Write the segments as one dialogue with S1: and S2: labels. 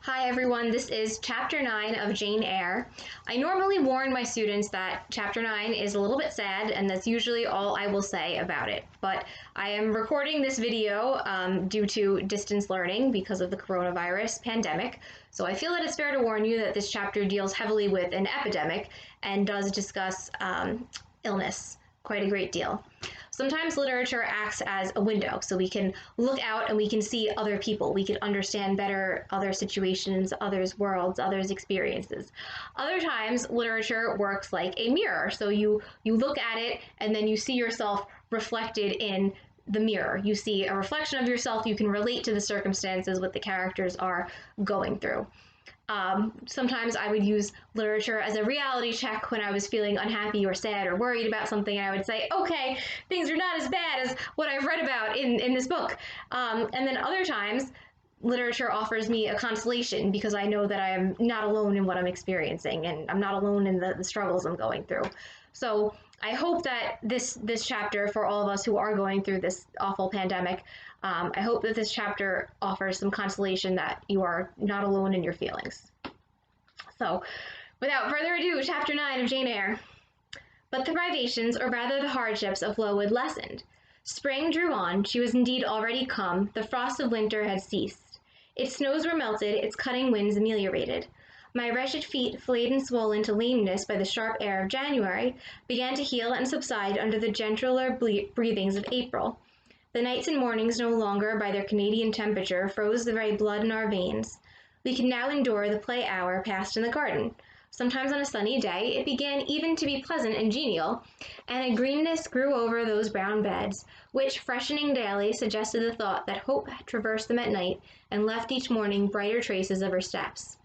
S1: Hi everyone, this is Chapter 9 of Jane Eyre. I normally warn my students that Chapter 9 is a little bit sad, and that's usually all I will say about it. But I am recording this video due to distance learning because of the coronavirus pandemic, so I feel that it's fair to warn you that this chapter deals heavily with an epidemic and does discuss illness quite a great deal. Sometimes literature acts as a window, so we can look out and we can see other people. We can understand better other situations, others' worlds, others' experiences. Other times, literature works like a mirror. So you look at it and then you see yourself reflected in the mirror. You see a reflection of yourself. You can relate to the circumstances what the characters are going through. Sometimes I would use literature as a reality check when I was feeling unhappy or sad or worried about something, and I would say, okay, things are not as bad as what I've read about in this book. And then other times, literature offers me a consolation because I know that I am not alone in what I'm experiencing, and I'm not alone in the struggles I'm going through. So I hope that this chapter, for all of us who are going through this awful pandemic, I hope that this chapter offers some consolation that you are not alone in your feelings. So, without further ado, Chapter 9 of Jane Eyre. But the privations, or rather the hardships, of Lowood lessened. Spring drew on, she was indeed already come, the frosts of winter had ceased. Its snows were melted, its cutting winds ameliorated. My wretched feet, flayed and swollen to lameness by the sharp air of January, began to heal and subside under the gentler breathings of April. The nights and mornings no longer, by their Canadian temperature, froze the very blood in our veins. We could now endure the play hour passed in the garden. Sometimes on a sunny day it began even to be pleasant and genial, and a greenness grew over those brown beds, which, freshening daily, suggested the thought that hope traversed them at night and left each morning brighter traces of her steps.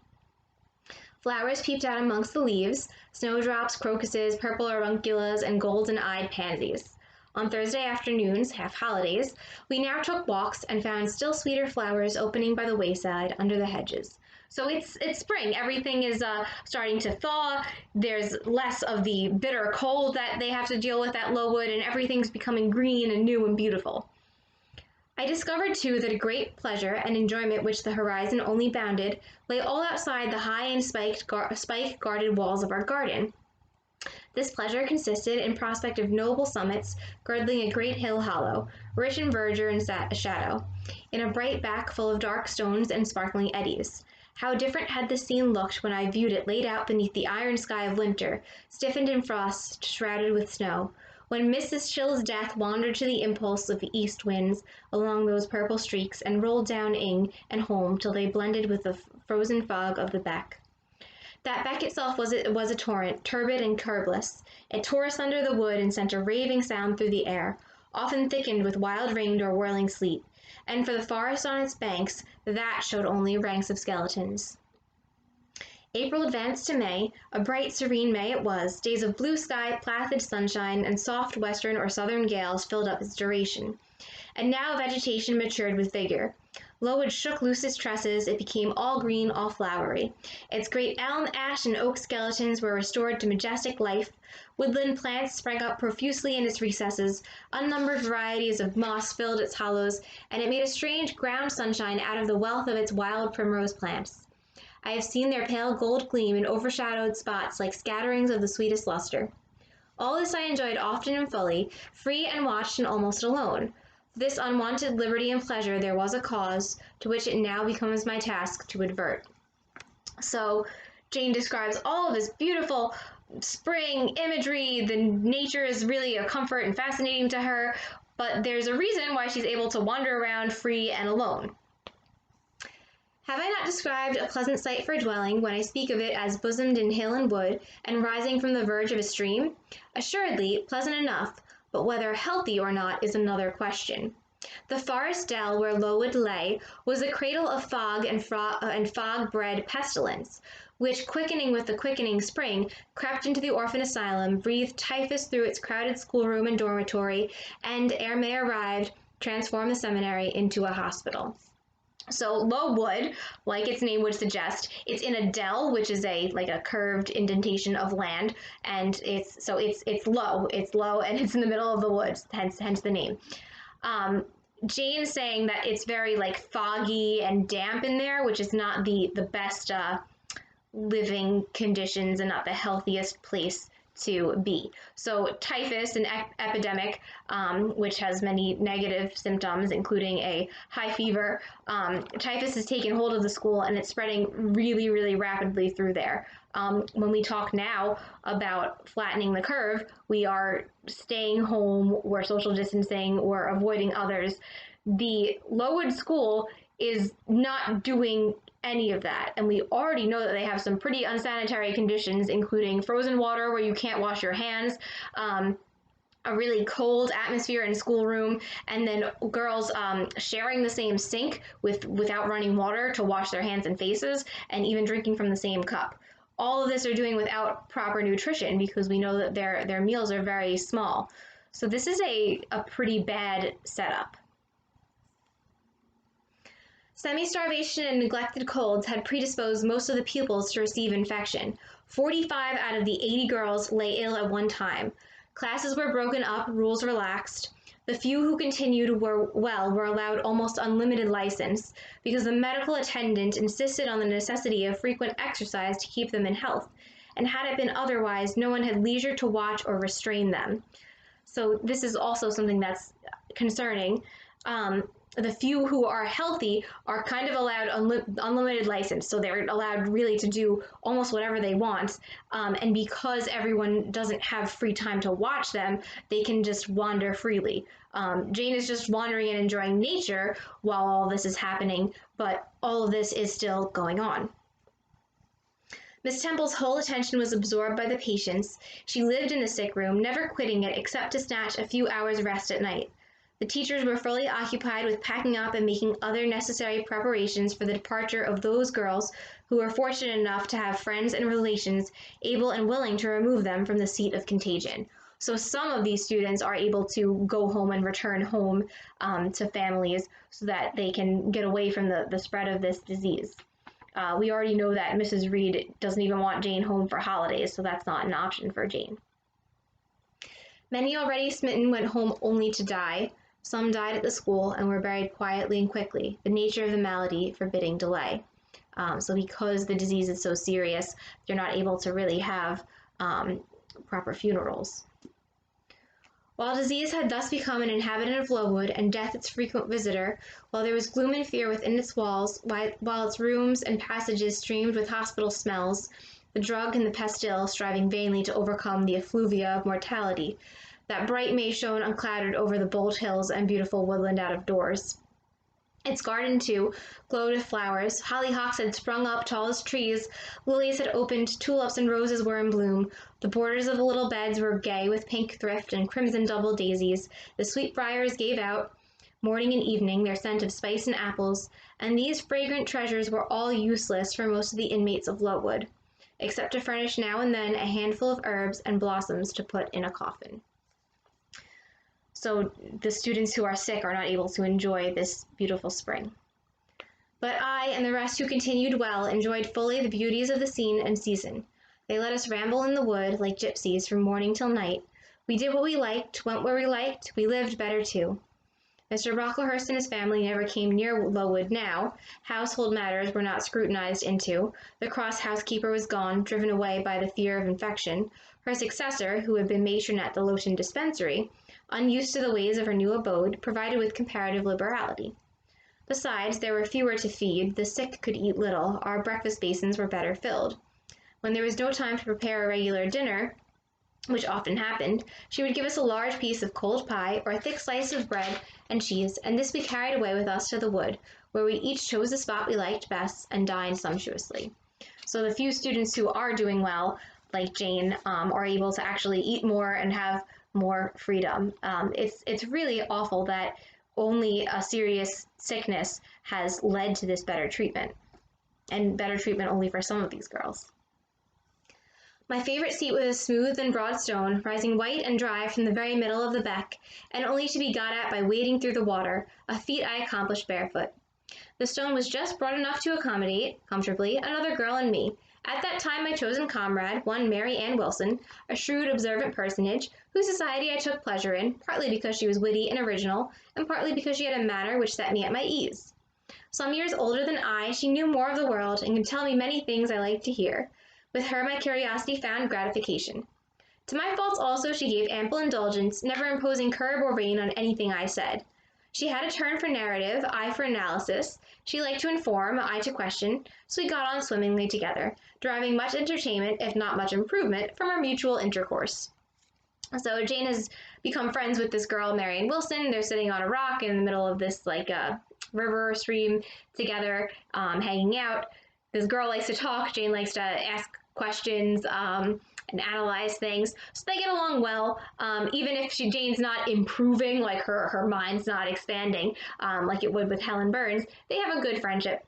S1: Flowers peeped out amongst the leaves, snowdrops, crocuses, purple aurunculas, and golden-eyed pansies. On Thursday afternoons, half holidays, we now took walks and found still sweeter flowers opening by the wayside under the hedges. So it's spring. Everything is starting to thaw. There's less of the bitter cold that they have to deal with at Lowood, and everything's becoming green and new and beautiful. I discovered, too, that a great pleasure and enjoyment which the horizon only bounded lay all outside the high and spike-guarded walls of our garden. This pleasure consisted in prospect of noble summits girdling a great hill hollow, rich in verdure and shadow, in a bright back full of dark stones and sparkling eddies. How different had the scene looked when I viewed it laid out beneath the iron sky of winter, stiffened in frost, shrouded with snow, when Mrs. Chill's death wandered to the impulse of the east winds along those purple streaks and rolled down Ing and Holm till they blended with the frozen fog of the beck. That beck itself was a torrent, turbid and curbless. It tore asunder the wood and sent a raving sound through the air, often thickened with wild rain or whirling sleet, and for the forest on its banks, that showed only ranks of skeletons. April advanced to May, a bright, serene May it was. Days of blue sky, placid sunshine, and soft western or southern gales filled up its duration. And now vegetation matured with vigor. Lowood shook loose its tresses, it became all green, all flowery. Its great elm, ash, and oak skeletons were restored to majestic life. Woodland plants sprang up profusely in its recesses, unnumbered varieties of moss filled its hollows, and it made a strange ground sunshine out of the wealth of its wild primrose plants. I have seen their pale gold gleam in overshadowed spots like scatterings of the sweetest luster. All this I enjoyed often and fully, free and watched and almost alone. This unwonted liberty and pleasure there was a cause, to which it now becomes my task to advert. So Jane describes all of this beautiful spring imagery. The nature is really a comfort and fascinating to her, but there's a reason why she's able to wander around free and alone. Have I not described a pleasant site for dwelling when I speak of it as bosomed in hill and wood, and rising from the verge of a stream? Assuredly, pleasant enough, but whether healthy or not is another question. The forest dell where Lowood lay was a cradle of fog and fog-bred pestilence, which, quickening with the quickening spring, crept into the orphan asylum, breathed typhus through its crowded schoolroom and dormitory, and, ere May arrived, transformed the seminary into a hospital. So Lowood, like its name would suggest, it's in a dell, which is a curved indentation of land, and it's low, and it's in the middle of the woods, hence the name. Jane's saying that it's very like foggy and damp in there, which is not the best living conditions and not the healthiest place to be. So typhus, an epidemic, which has many negative symptoms, including a high fever. Typhus has taken hold of the school and it's spreading really, really rapidly through there. When we talk now about flattening the curve, we are staying home, we're social distancing, we're avoiding others. The Lowood School is not doing any of that. And we already know that they have some pretty unsanitary conditions, including frozen water where you can't wash your hands, a really cold atmosphere in schoolroom, and then girls sharing the same sink without running water to wash their hands and faces, and even drinking from the same cup. All of this are doing without proper nutrition because we know that their meals are very small. So this is a pretty bad setup. Semi-starvation and neglected colds had predisposed most of the pupils to receive infection. 45 out of the 80 girls lay ill at one time. Classes were broken up, rules relaxed. The few who continued were allowed almost unlimited license because the medical attendant insisted on the necessity of frequent exercise to keep them in health, and had it been otherwise, no one had leisure to watch or restrain them. So this is also something that's concerning. The few who are healthy are kind of allowed unlimited license, so they're allowed really to do almost whatever they want, and because everyone doesn't have free time to watch them, they can just wander freely. Jane is just wandering and enjoying nature while all this is happening, but all of this is still going on. Miss Temple's whole attention was absorbed by the patients. She lived in the sick room, never quitting it except to snatch a few hours' rest at night. The teachers were fully occupied with packing up and making other necessary preparations for the departure of those girls who were fortunate enough to have friends and relations able and willing to remove them from the seat of contagion. So some of these students are able to go home and return home to families so that they can get away from the spread of this disease. We already know that Mrs. Reed doesn't even want Jane home for holidays, so that's not an option for Jane. Many already smitten went home only to die. Some died at the school and were buried quietly and quickly, the nature of the malady forbidding delay. So because the disease is so serious, they're not able to really have proper funerals. While disease had thus become an inhabitant of Lowood and death its frequent visitor, while there was gloom and fear within its walls, while its rooms and passages streamed with hospital smells, the drug and the pastille striving vainly to overcome the effluvia of mortality, that bright May shone unclouded over the bold hills and beautiful woodland out of doors. Its garden, too, glowed with flowers. Hollyhocks had sprung up tall as trees, lilies had opened, tulips and roses were in bloom. The borders of the little beds were gay with pink thrift and crimson double daisies. The sweetbriars gave out, morning and evening, their scent of spice and apples, and these fragrant treasures were all useless for most of the inmates of Lowood, except to furnish now and then a handful of herbs and blossoms to put in a coffin. So the students who are sick are not able to enjoy this beautiful spring. But I and the rest who continued well enjoyed fully the beauties of the scene and season. They let us ramble in the wood like gypsies from morning till night. We did what we liked, went where we liked, we lived better too. Mr. Brocklehurst and his family never came near Lowood now. Household matters were not scrutinized into. The cross housekeeper was gone, driven away by the fear of infection. Her successor, who had been matron at the Lowton dispensary, unused to the ways of her new abode, provided with comparative liberality. Besides, there were fewer to feed, the sick could eat little, our breakfast basins were better filled. When there was no time to prepare a regular dinner, which often happened, she would give us a large piece of cold pie or a thick slice of bread and cheese, and this we carried away with us to the wood, where we each chose the spot we liked best and dined sumptuously. So the few students who are doing well, like Jane, are able to actually eat more and have more freedom. It's really awful that only a serious sickness has led to this better treatment, and better treatment only for some of these girls. My favorite seat was a smooth and broad stone, rising white and dry from the very middle of the beck, and only to be got at by wading through the water, a feat I accomplished barefoot. The stone was just broad enough to accommodate, comfortably, another girl and me. At that time, my chosen comrade, one Mary Ann Wilson, a shrewd, observant personage, whose society I took pleasure in, partly because she was witty and original, and partly because she had a manner which set me at my ease. Some years older than I, she knew more of the world and could tell me many things I liked to hear. With her, my curiosity found gratification. To my faults also she gave ample indulgence, never imposing curb or rein on anything I said. She had a turn for narrative, I for analysis. She liked to inform, I to question, so we got on swimmingly together, deriving much entertainment, if not much improvement, from our mutual intercourse. So Jane has become friends with this girl, Mary Ann Wilson. They're sitting on a rock in the middle of this river or stream together, hanging out. This girl likes to talk. Jane likes to ask questions and analyze things. So they get along well, even if Jane's not improving, like her mind's not expanding like it would with Helen Burns. They have a good friendship.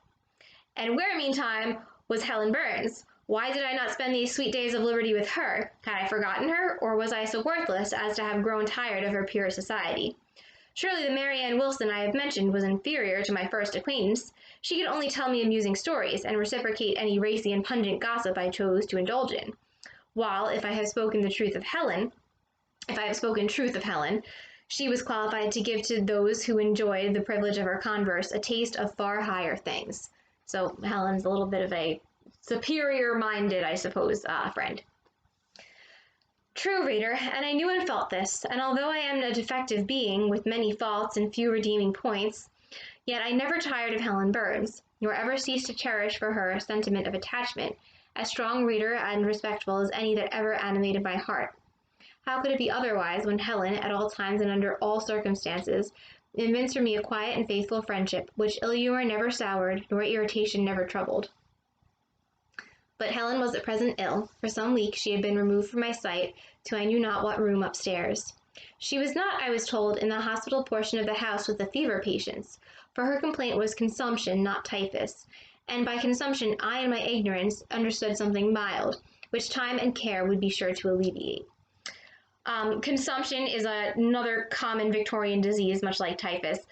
S1: And where, meantime, was Helen Burns? Why did I not spend these sweet days of liberty with her? Had I forgotten her, or was I so worthless as to have grown tired of her pure society? Surely the Mary Ann Wilson I have mentioned was inferior to my first acquaintance. She could only tell me amusing stories, and reciprocate any racy and pungent gossip I chose to indulge in. While, if I have spoken truth of Helen, she was qualified to give to those who enjoyed the privilege of her converse a taste of far higher things. So Helen's a little bit of a superior-minded, I suppose, friend. True, reader, and I knew and felt this, and although I am a defective being, with many faults and few redeeming points, yet I never tired of Helen Burns, nor ever ceased to cherish for her a sentiment of attachment, as strong, reader, and respectful as any that ever animated my heart. How could it be otherwise, when Helen, at all times and under all circumstances, evinced for me a quiet and faithful friendship, which ill-humour never soured, nor irritation never troubled? But Helen was at present ill. For some weeks she had been removed from my sight to I knew not what room upstairs. She was not, I was told, in the hospital portion of the house with the fever patients, for her complaint was consumption, not typhus, and by consumption I, in my ignorance, understood something mild, which time and care would be sure to alleviate. Consumption is another common Victorian disease, much like typhus.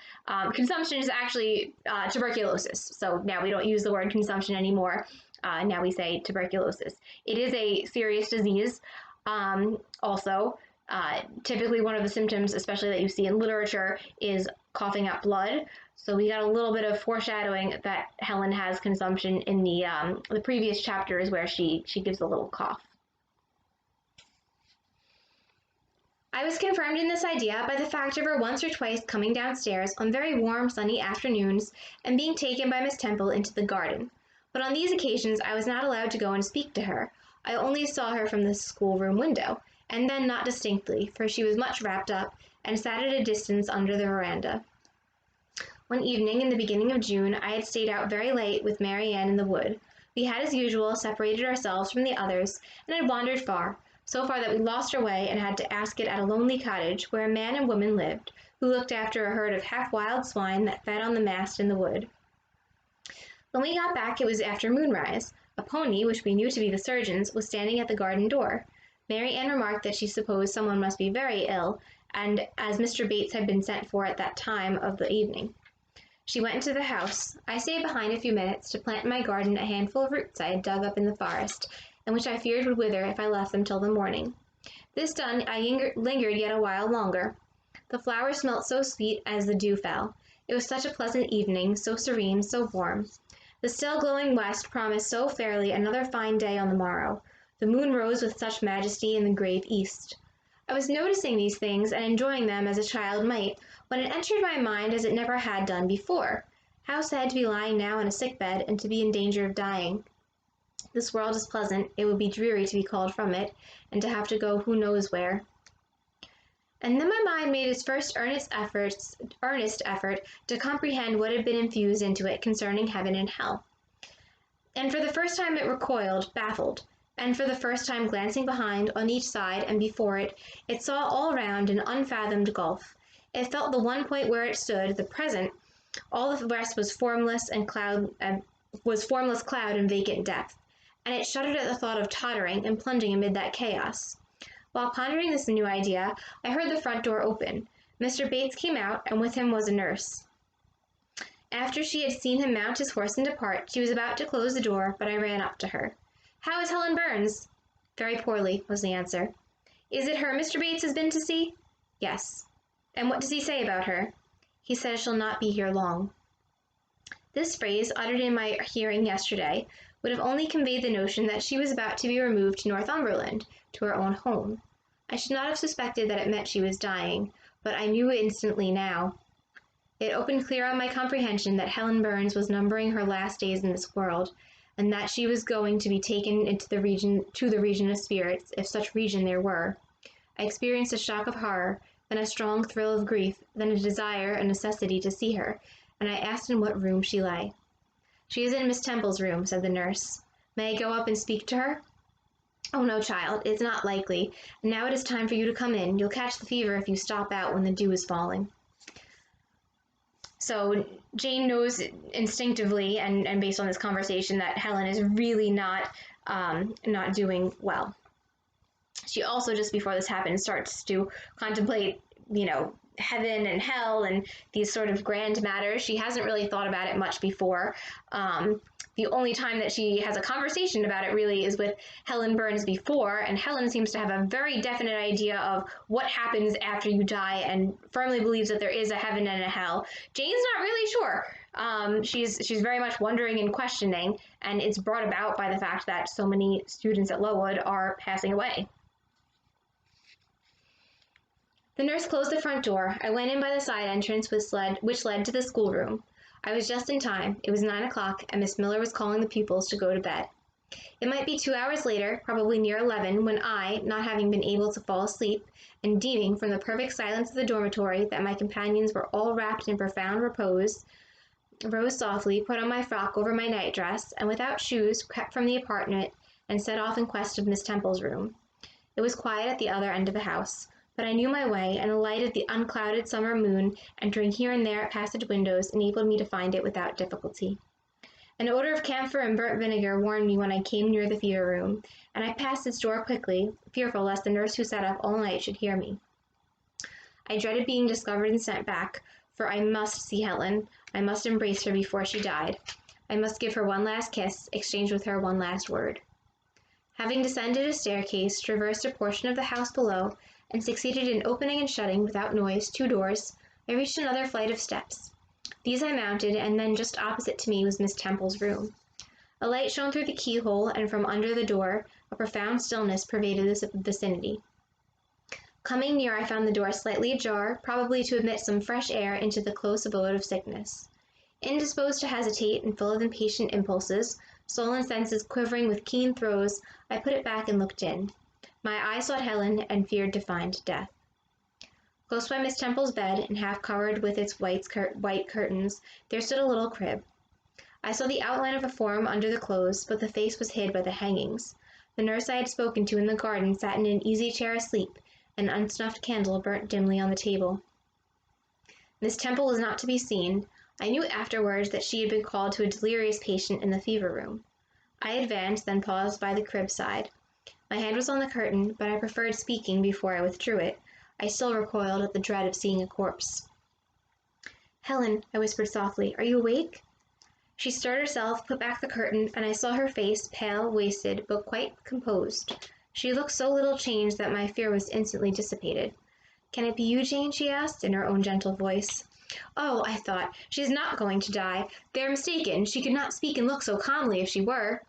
S1: Consumption is actually tuberculosis, so now we don't use the word consumption anymore. Now we say tuberculosis. It is a serious disease. Also, typically one of the symptoms, especially that you see in literature, is coughing up blood. So we got a little bit of foreshadowing that Helen has consumption in the previous chapters where she gives a little cough. I was confirmed in this idea by the fact of her once or twice coming downstairs on very warm, sunny afternoons and being taken by Miss Temple into the garden. But on these occasions I was not allowed to go and speak to her. I only saw her from the schoolroom window, and then not distinctly, for she was much wrapped up, and sat at a distance under the veranda. One evening in the beginning of June I had stayed out very late with Mary Ann in the wood. We had, as usual, separated ourselves from the others, and had wandered far, so far that we lost our way and had to ask it at a lonely cottage where a man and woman lived, who looked after a herd of half-wild swine that fed on the mast in the wood. When we got back, it was after moonrise. A pony, which we knew to be the surgeon's, was standing at the garden door. Mary Ann remarked that she supposed someone must be very ill, and as Mr. Bates had been sent for at that time of the evening. She went into the house. I stayed behind a few minutes to plant in my garden a handful of roots I had dug up in the forest, and which I feared would wither if I left them till the morning. This done, I lingered yet a while longer. The flowers smelt so sweet as the dew fell. It was such a pleasant evening, so serene, so warm. The still glowing west promised so fairly another fine day on the morrow. The moon rose with such majesty in the grave east. I was noticing these things and enjoying them as a child might, when it entered my mind as it never had done before. How sad to be lying now in a sick bed and to be in danger of dying. This world is pleasant, it would be dreary to be called from it, and to have to go who knows where. And then my mind made its first earnest effort to comprehend what had been infused into it concerning heaven and hell. And for the first time it recoiled, baffled, and for the first time glancing behind, on each side, and before it, it saw all round an unfathomed gulf. It felt the one point where it stood, the present, all the rest was formless cloud and vacant depth, and it shuddered at the thought of tottering and plunging amid that chaos. While pondering this new idea, I heard the front door open. Mr. Bates came out, and with him was a nurse. After she had seen him mount his horse and depart, she was about to close the door, but I ran up to her. How is Helen Burns? Very poorly, was the answer. Is it her Mr. Bates has been to see? Yes. And what does he say about her? He says she'll not be here long. This phrase, uttered in my hearing yesterday, would have only conveyed the notion that she was about to be removed to Northumberland, to her own home. I should not have suspected that it meant she was dying, but I knew instantly now. It opened clear on my comprehension that Helen Burns was numbering her last days in this world, and that she was going to be taken into the region of spirits, if such region there were. I experienced a shock of horror, then a strong thrill of grief, then a desire, a necessity to see her, and I asked in what room she lay. She is in Miss Temple's room, said the nurse. May I go up and speak to her? Oh, no, child, it's not likely, and now it is time for you to come in. You'll catch the fever if you stop out when the dew is falling. So Jane knows instinctively and based on this conversation that Helen is really not doing well. She also, just before this happens, starts to contemplate, heaven and hell and these sort of grand matters. She hasn't really thought about it much before. The only time that she has a conversation about it really is with Helen Burns before, and Helen seems to have a very definite idea of what happens after you die and firmly believes that there is a heaven and a hell. Jane's not really sure. She's very much wondering and questioning, and it's brought about by the fact that so many students at Lowood are passing away. The nurse closed the front door. I went in by the side entrance which led to the schoolroom. I was just in time. It was 9 o'clock, and Miss Miller was calling the pupils to go to bed. It might be 2 hours later, probably near 11, when I, not having been able to fall asleep, and deeming from the perfect silence of the dormitory that my companions were all wrapped in profound repose, rose softly, put on my frock over my nightdress, and without shoes crept from the apartment and set off in quest of Miss Temple's room. It was quiet at the other end of the house, but I knew my way, and the light of the unclouded summer moon entering here and there at passage windows enabled me to find it without difficulty. An odor of camphor and burnt vinegar warned me when I came near the fever room, and I passed its door quickly, fearful lest the nurse who sat up all night should hear me. I dreaded being discovered and sent back, for I must see Helen. I must embrace her before she died. I must give her one last kiss, exchange with her one last word. Having descended a staircase, traversed a portion of the house below, and succeeded in opening and shutting without noise 2 doors, I reached another flight of steps. These I mounted, and then just opposite to me was Miss Temple's room. A light shone through the keyhole, and from under the door a profound stillness pervaded the vicinity. Coming near, I found the door slightly ajar, probably to admit some fresh air into the close abode of sickness. Indisposed to hesitate and full of impatient impulses, soul and senses quivering with keen throes, I put it back and looked in. My eye sought Helen and feared to find death. Close by Miss Temple's bed, and half covered with its white curtains, there stood a little crib. I saw the outline of a form under the clothes, but the face was hid by the hangings. The nurse I had spoken to in the garden sat in an easy chair asleep, an unsnuffed candle burnt dimly on the table. Miss Temple was not to be seen. I knew afterwards that she had been called to a delirious patient in the fever room. I advanced, then paused by the crib side. My hand was on the curtain, but I preferred speaking before I withdrew it. I still recoiled at the dread of seeing a corpse. "Helen," I whispered softly, "are you awake?" She stirred herself, put back the curtain, and I saw her face, pale, wasted, but quite composed. She looked so little changed that my fear was instantly dissipated. "Can it be you, Jane?" she asked, in her own gentle voice. "Oh," I thought, "she is not going to die. They are mistaken. She could not speak and look so calmly if she were."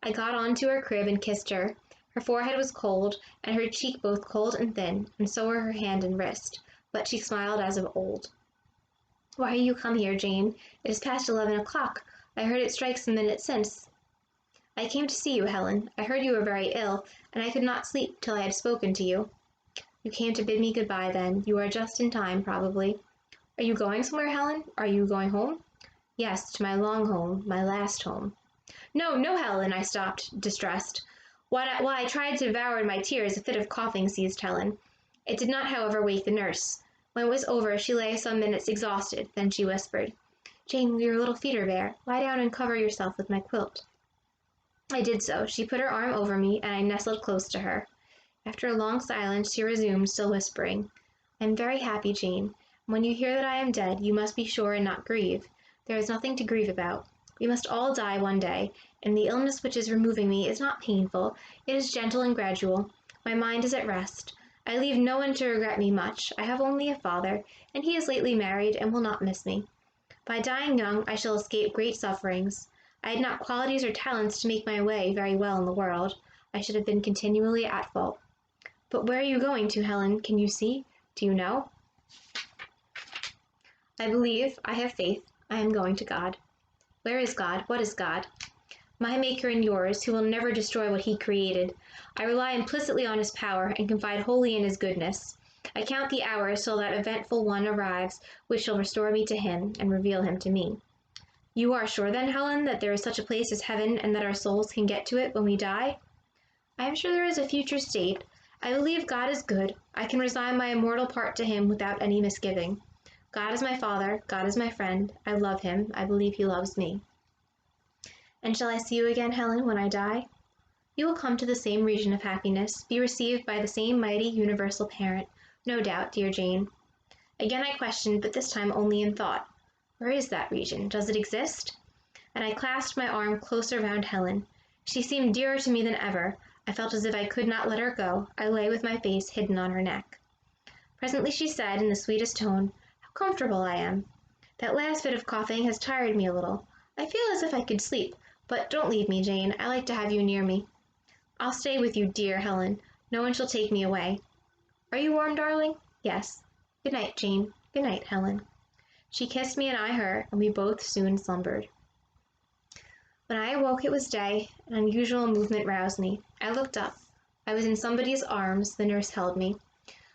S1: I got on to her crib and kissed her. Her forehead was cold, and her cheek both cold and thin, and so were her hand and wrist, but she smiled as of old. "Why are you come here, Jane? It is past 11 o'clock. I heard it strike some minutes since." "I came to see you, Helen. I heard you were very ill, and I could not sleep till I had spoken to you." "You came to bid me good-bye, then. You are just in time, probably. Are you going somewhere, Helen? Are you going home?" "Yes, to my long home, my last home." "No, no, Helen," I stopped, distressed. While I tried to devour my tears, a fit of coughing seized Helen. It did not, however, wake the nurse. When it was over, she lay some minutes exhausted. Then she whispered, "Jane, your little feet are bare. Lie down and cover yourself with my quilt." I did so. She put her arm over me, and I nestled close to her. After a long silence, she resumed, still whispering, "I am very happy, Jane. When you hear that I am dead, you must be sure and not grieve. There is nothing to grieve about. We must all die one day, and the illness which is removing me is not painful. It is gentle and gradual. My mind is at rest. I leave no one to regret me much. I have only a father, and he is lately married and will not miss me. By dying young, I shall escape great sufferings. I had not qualities or talents to make my way very well in the world. I should have been continually at fault. But where are you going to, Helen? Can you see? Do you know? I believe, I have faith, I am going to God. Where is God? What is God? My Maker and yours, who will never destroy what he created. I rely implicitly on his power and confide wholly in his goodness. I count the hours till that eventful one arrives, which shall restore me to him and reveal him to me. You are sure then, Helen, that there is such a place as heaven and that our souls can get to it when we die? I am sure there is a future state. I believe God is good. I can resign my immortal part to him without any misgiving. God is my Father. God is my friend. I love him. I believe he loves me. And shall I see you again, Helen, when I die? You will come to the same region of happiness, be received by the same mighty universal parent, no doubt, dear Jane. Again I questioned, but this time only in thought. Where is that region? Does it exist? And I clasped my arm closer round Helen. She seemed dearer to me than ever. I felt as if I could not let her go. I lay with my face hidden on her neck. Presently she said, in the sweetest tone, "How comfortable I am. That last fit of coughing has tired me a little. I feel as if I could sleep, but don't leave me, Jane. I like to have you near me." "I'll stay with you, dear Helen. No one shall take me away." "Are you warm, darling?" "Yes." "Good night, Jane. Good night, Helen." She kissed me and I her, and we both soon slumbered. When I awoke it was day. An unusual movement roused me. I looked up. I was in somebody's arms. The nurse held me.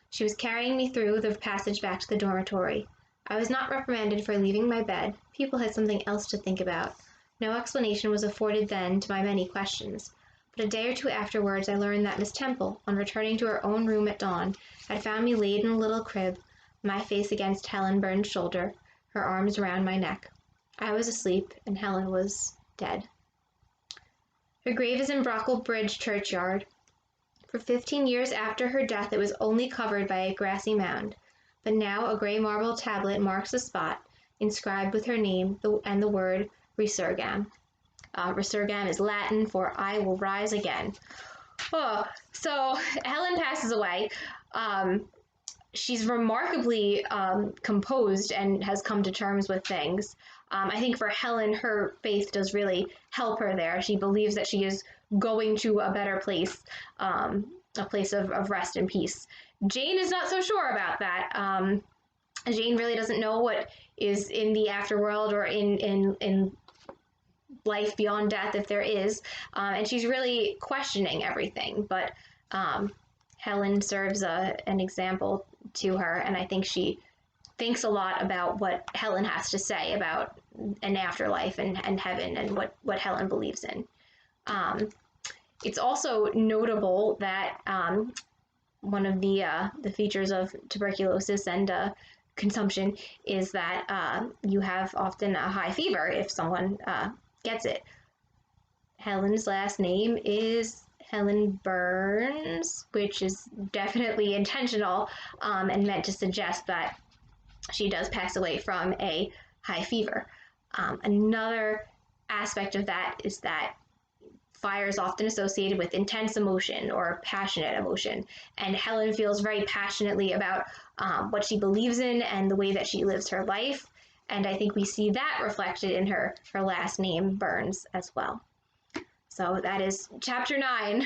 S1: She was carrying me through the passage back to the dormitory. I was not reprimanded for leaving my bed. People had something else to think about. No explanation was afforded then to my many questions. But a day or two afterwards I learned that Miss Temple, on returning to her own room at dawn, had found me laid in a little crib, my face against Helen Burns' shoulder, her arms around my neck. I was asleep, and Helen was dead. Her grave is in Brocklebridge churchyard. For 15 years after her death it was only covered by a grassy mound, but now a grey marble tablet marks the spot, inscribed with her name and the word Resurgam. Resurgam is Latin for "I will rise again." Oh, so Helen passes away. She's remarkably composed and has come to terms with things. I think for Helen, her faith does really help her there. She believes that she is going to a better place, a place of rest and peace. Jane is not so sure about that. Jane really doesn't know what is in the afterworld or in life beyond death, if there is, and she's really questioning everything. But Helen serves an example to her, and I think she thinks a lot about what Helen has to say about an afterlife and heaven and what Helen believes in. It's also notable that one of the features of tuberculosis and consumption is that you have often a high fever if someone gets it. Helen's last name is Helen Burns, which is definitely intentional and meant to suggest that she does pass away from a high fever. Another aspect of that is that fire is often associated with intense emotion or passionate emotion, and Helen feels very passionately about what she believes in and the way that she lives her life, and I think we see that reflected in her last name, Burns, as well. So that is chapter 9.